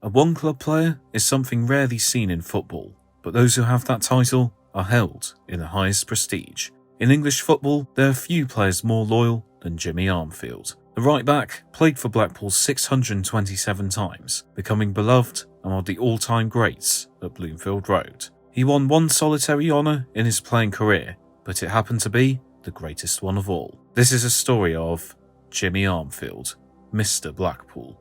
A one-club player is something rarely seen in football, but those who have that title are held in the highest prestige. In English football, there are few players more loyal than Jimmy Armfield. The right-back played for Blackpool 627 times, becoming beloved among the all-time greats at Bloomfield Road. He won one solitary honour in his playing career, but it happened to be the greatest one of all. This is a story of Jimmy Armfield, Mr. Blackpool.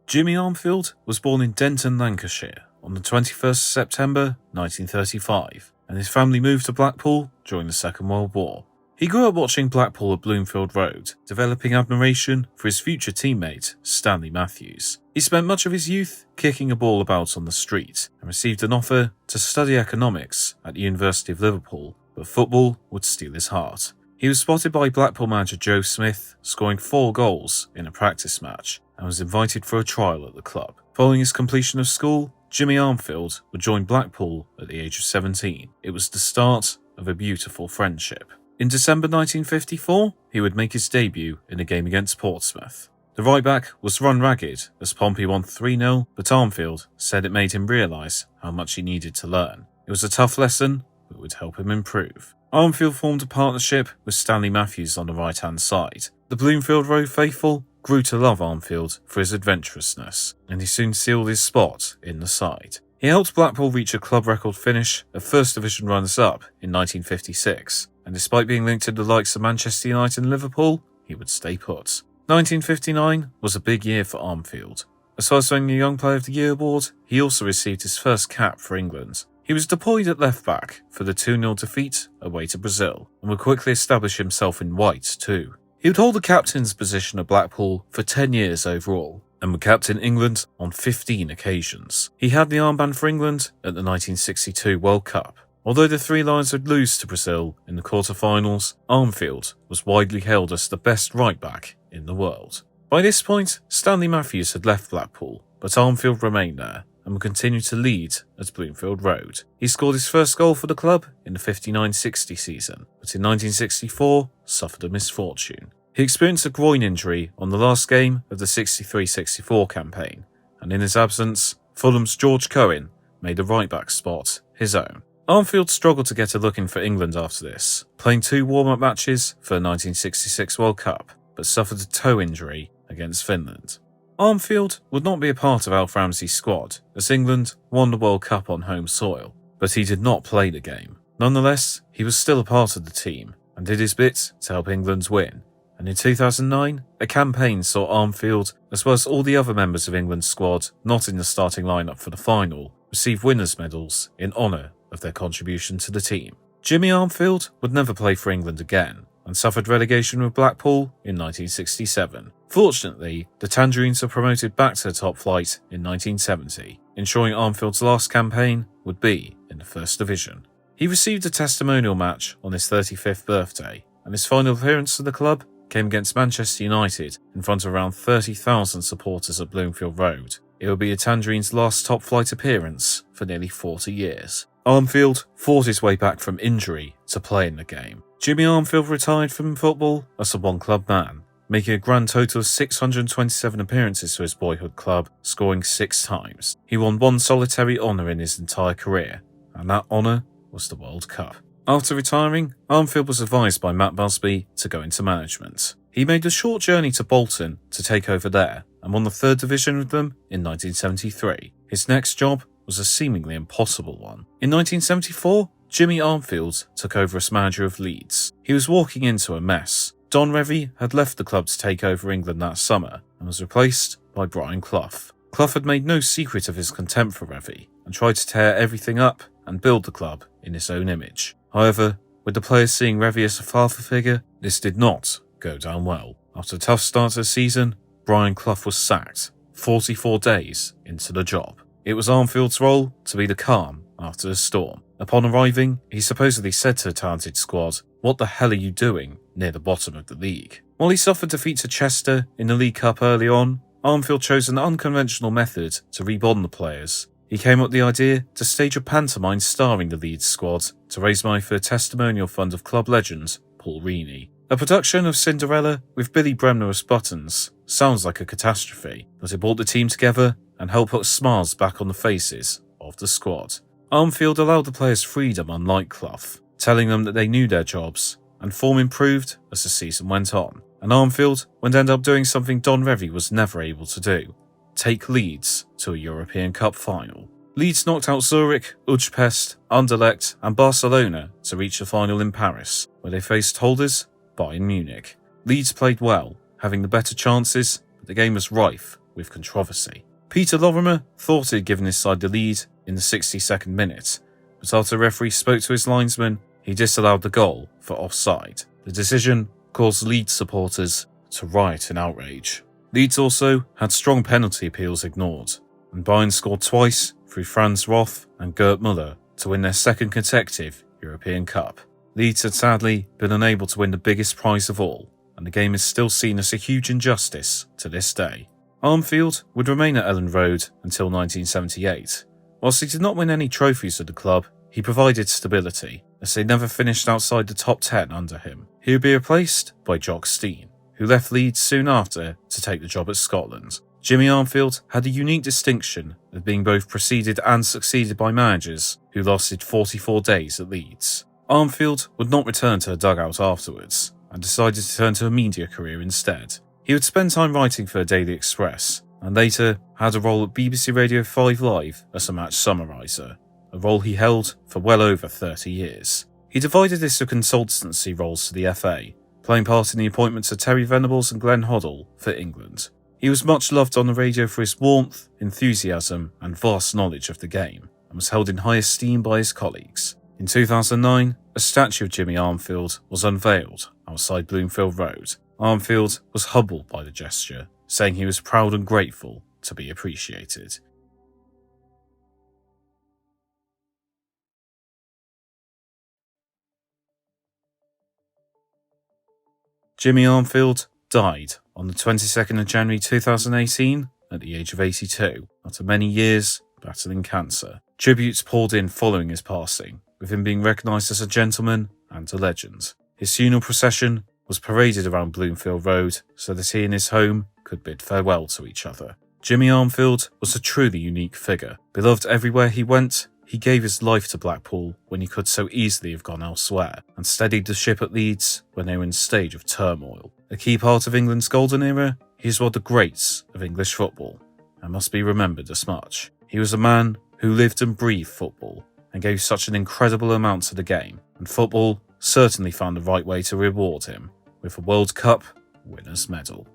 Jimmy Armfield was born in Denton, Lancashire on the 21st September 1935, and his family moved to Blackpool during the Second World War. He grew up watching Blackpool at Bloomfield Road, developing admiration for his future teammate, Stanley Matthews. He spent much of his youth kicking a ball about on the street and received an offer to study economics at the University of Liverpool, but football would steal his heart. He was spotted by Blackpool manager Joe Smith scoring 4 goals in a practice match and was invited for a trial at the club. Following his completion of school, Jimmy Armfield would join Blackpool at the age of 17. It was the start of a beautiful friendship. In December 1954, he would make his debut in a game against Portsmouth. The right-back was run ragged as Pompey won 3-0, but Armfield said it made him realise how much he needed to learn. It was a tough lesson, but would help him improve. Armfield formed a partnership with Stanley Matthews on the right-hand side. The Bloomfield Road faithful grew to love Armfield for his adventurousness, and he soon sealed his spot in the side. He helped Blackpool reach a club record finish of First Division runners-up in 1956, and despite being linked to the likes of Manchester United and Liverpool, he would stay put. 1959 was a big year for Armfield. As well as winning the Young Player of the Year award, he also received his first cap for England. He was deployed at left-back for the 2-0 defeat away to Brazil, and would quickly establish himself in white too. He would hold the captain's position at Blackpool for 10 years overall, and would captain England on 15 occasions. He had the armband for England at the 1962 World Cup. Although the Three Lions would lose to Brazil in the quarter-finals, Armfield was widely hailed as the best right-back in the world. By this point, Stanley Matthews had left Blackpool, but Armfield remained there and would continue to lead at Bloomfield Road. He scored his first goal for the club in the 59-60 season, but in 1964 suffered a misfortune. He experienced a groin injury on the last game of the 63-64 campaign, and in his absence, Fulham's George Cohen made the right-back spot his own. Armfield struggled to get a look in for England after this, playing 2 warm-up matches for the 1966 World Cup, but suffered a toe injury against Finland. Armfield would not be a part of Alf Ramsey's squad, as England won the World Cup on home soil, but he did not play the game. Nonetheless, he was still a part of the team, and did his bit to help England win. And in 2009, a campaign saw Armfield, as well as all the other members of England's squad not in the starting lineup for the final, receive winners' medals in honour of their contribution to the team. Jimmy Armfield would never play for England again, and suffered relegation with Blackpool in 1967. Fortunately, the Tangerines were promoted back to the top flight in 1970, ensuring Armfield's last campaign would be in the First Division. He received a testimonial match on his 35th birthday, and his final appearance for the club came against Manchester United in front of around 30,000 supporters at Bloomfield Road. It would be a Tangerines' last top-flight appearance for nearly 40 years. Armfield fought his way back from injury to play in the game. Jimmy Armfield retired from football as a one-club man, making a grand total of 627 appearances for his boyhood club, scoring 6 times. He won one solitary honour in his entire career, and that honour was the World Cup. After retiring, Armfield was advised by Matt Busby to go into management. He made a short journey to Bolton to take over there, and won the 3rd Division with them in 1973. His next job was a seemingly impossible one. In 1974, Jimmy Armfield took over as manager of Leeds. He was walking into a mess. Don Revie had left the club to take over England that summer and was replaced by Brian Clough. Clough had made no secret of his contempt for Revie and tried to tear everything up and build the club in his own image. However, with the players seeing Revie as a father figure, this did not go down well. After a tough start to the season, Brian Clough was sacked 44 days into the job. It was Armfield's role to be the calm after the storm. Upon arriving, he supposedly said to the talented squad, "What the hell are you doing near the bottom of the league?" While he suffered defeat to Chester in the League Cup early on, Armfield chose an unconventional method to rebond the players. he came up with the idea to stage a pantomime starring the Leeds squad to raise money for a testimonial fund of club legend Paul Reaney. A production of Cinderella with Billy Bremner as Buttons sounds like a catastrophe, but it brought the team together and helped put smiles back on the faces of the squad. Armfield allowed the players freedom unlike Clough, telling them that they knew their jobs, and form improved as the season went on, and Armfield would end up doing something Don Revie was never able to do: take Leeds to a European Cup final. Leeds knocked out Zurich, Utrecht, Anderlecht and Barcelona to reach the final in Paris, where they faced holders Bayern Munich. Leeds played well, having the better chances, but the game was rife with controversy. Peter Lorimer thought he had given his side the lead in the 62nd minute, but after the referee spoke to his linesman, he disallowed the goal for offside. The decision caused Leeds supporters to riot in outrage. Leeds also had strong penalty appeals ignored, and Bayern scored twice through Franz Roth and Gerd Müller to win their second consecutive European Cup. Leeds had sadly been unable to win the biggest prize of all, and the game is still seen as a huge injustice to this day. Armfield would remain at Elland Road until 1978. Whilst he did not win any trophies at the club, he provided stability, as they never finished outside the top 10 under him. He would be replaced by Jock Stein, who left Leeds soon after to take the job at Scotland. Jimmy Armfield had a unique distinction of being both preceded and succeeded by managers who lasted 44 days at Leeds. Armfield would not return to the dugout afterwards, and decided to turn to a media career instead. He would spend time writing for the Daily Express, and later had a role at BBC Radio 5 Live as a match summariser, a role he held for well over 30 years. He divided this to consultancy roles to the FA, playing part in the appointments of Terry Venables and Glenn Hoddle for England. He was much loved on the radio for his warmth, enthusiasm and vast knowledge of the game, and was held in high esteem by his colleagues. In 2009, a statue of Jimmy Armfield was unveiled outside Bloomfield Road. Armfield was humbled by the gesture, saying he was proud and grateful to be appreciated. Jimmy Armfield died on the 22nd of January 2018 at the age of 82, after many years battling cancer. Tributes poured in following his passing, with him being recognised as a gentleman and a legend. His funeral procession was paraded around Bloomfield Road so that he and his home could bid farewell to each other. Jimmy Armfield was a truly unique figure. Beloved everywhere he went, he gave his life to Blackpool when he could so easily have gone elsewhere, and steadied the ship at Leeds when they were in a stage of turmoil. A key part of England's golden era, he is one of the greats of English football, and must be remembered as much. He was a man who lived and breathed football, and gave such an incredible amount to the game, and football certainly found the right way to reward him with a World Cup winner's medal.